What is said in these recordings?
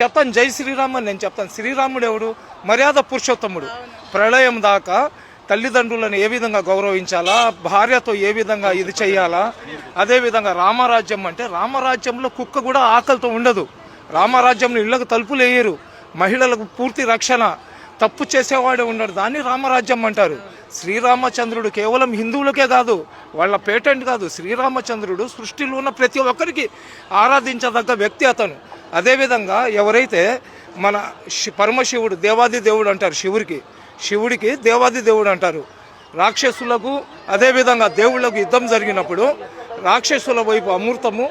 చెప్తాను జై శ్రీరామ్ అని నేను చెప్తాను. శ్రీరాముడు ఎవడు? మర్యాద పురుషోత్తముడు. ప్రళయం దాకా తల్లిదండ్రులను ఏ విధంగా గౌరవించాలా, భార్యతో ఏ విధంగా ఇది చెయ్యాలా. అదేవిధంగా రామరాజ్యం అంటే రామరాజ్యంలో కుక్క కూడా ఆకలితో ఉండదు. రామరాజ్యంలో ఇళ్లకు తలుపులు వేయరు, మహిళలకు పూర్తి రక్షణ, తప్పు చేసేవాడే ఉండడు. దాన్ని రామరాజ్యం అంటారు. శ్రీరామచంద్రుడు కేవలం హిందువులకే కాదు, వాళ్ళ పేటెంట్ కాదు. శ్రీరామచంద్రుడు సృష్టిలో ఉన్న ప్రతి ఒక్కరికి ఆరాధించదగ్గ వ్యక్తి అతను. అదేవిధంగా ఎవరైతే మన పరమశివుడు దేవాది దేవుడు అంటారు, శివుడికి దేవాది దేవుడు అంటారు. రాక్షసులకు అదేవిధంగా దేవుళ్లకు యుద్ధం జరిగినప్పుడు రాక్షసుల వైపు అమృతము,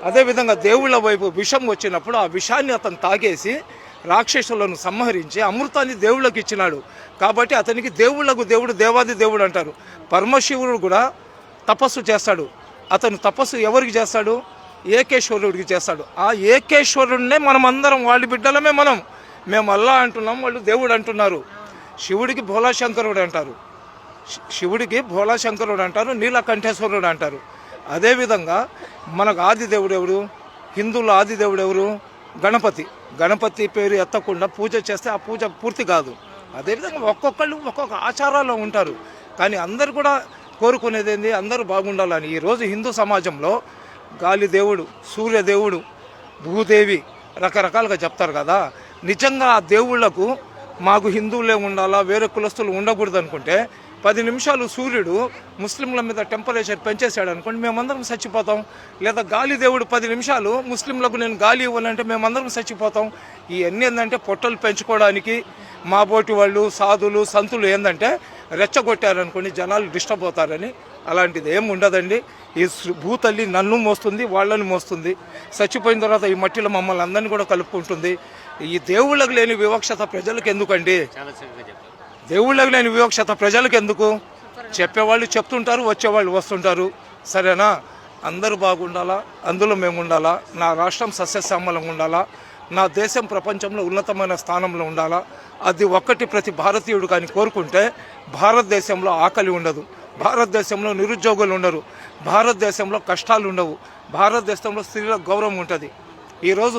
అదేవిధంగా దేవుళ్ల వైపు విషం వచ్చినప్పుడు ఆ విషాన్ని అతను తాగేసి రాక్షసులను సంహరించి అమృతాన్ని దేవుళ్ళకి ఇచ్చినాడు. కాబట్టి అతనికి దేవుళ్లకు దేవుడు దేవాది దేవుడు అంటారు. పరమశివుడు కూడా తపస్సు చేస్తాడు. అతను తపస్సు ఎవరికి చేస్తాడు? ఏకేశ్వరుడికి చేస్తాడు. ఆ ఏకేశ్వరుడినే మనం అందరం వాళ్ళ బిడ్డలమే. మేము అల్లా అంటున్నాం, వాళ్ళు దేవుడు అంటున్నారు. శివుడికి భోలాశంకరుడు అంటారు, నీలకంఠేశ్వరుడు అంటారు. అదేవిధంగా మనకు ఆది దేవుడు ఎవరు? హిందువుల ఆది దేవుడు ఎవరు? గణపతి పేరు ఎత్తకుండా పూజ చేస్తే ఆ పూజ పూర్తి కాదు. అదేవిధంగా ఒక్కొక్కళ్ళు ఒక్కొక్క ఆచారాల్లో ఉంటారు. కానీ అందరు కూడా కోరుకునేది ఏంది? అందరూ బాగుండాలని. ఈరోజు హిందూ సమాజంలో గాలి దేవుడు, సూర్యదేవుడు, భూదేవి రకరకాలుగా చెప్తారు కదా. నిజంగా ఆ దేవుళ్లకు మాకు హిందువులే ఉండాలా, వేరే కులస్తులు ఉండకూడదు అనుకుంటే 10 నిమిషాలు సూర్యుడు ముస్లింల మీద టెంపరేచర్ పెంచేసాడు అనుకోండి, మేమందరం చచ్చిపోతాం. లేదా గాలి దేవుడు 10 నిమిషాలు ముస్లింలకు నేను గాలి ఇవ్వాలంటే మేమందరం చచ్చిపోతాం. ఇవన్నీ ఏంటంటే పొట్టలు పెంచుకోవడానికి మా బోటి వాళ్ళు, సాధులు, సంతులు ఏంటంటే రెచ్చగొట్టారనుకోండి జనాలు డిస్టర్బ్ అవుతారని. అలాంటిది ఏమి ఉండదండి. ఈ భూతల్లి నన్ను మోస్తుంది, వాళ్ళని మోస్తుంది. చచ్చిపోయిన తర్వాత ఈ మట్టిలో మమ్మల్ని అందరినీ కూడా కలుపుకుంటుంది. ఈ దేవుళ్ళకు లేని వివక్షత ప్రజలకు ఎందుకండి? దేవుళ్ళకు లేని వివక్షత ప్రజలకు ఎందుకు? చెప్పేవాళ్ళు చెప్తుంటారు, వచ్చేవాళ్ళు వస్తుంటారు. సరేనా? అందరూ బాగుండాలా, అందులో మేము ఉండాలా. నా రాష్ట్రం సస్యశ్యామలంగా ఉండాలా, నా దేశం ప్రపంచంలో ఉన్నతమైన స్థానంలో ఉండాలా. అది ఒక్కటి ప్రతి భారతీయుడు కానీ కోరుకుంటే భారతదేశంలో ఆకలి ఉండదు, భారతదేశంలో నిరుద్యోగులు ఉండరు, భారతదేశంలో కష్టాలు ఉండవు, భారతదేశంలో స్త్రీల గౌరవం ఉంటుంది. ఈరోజు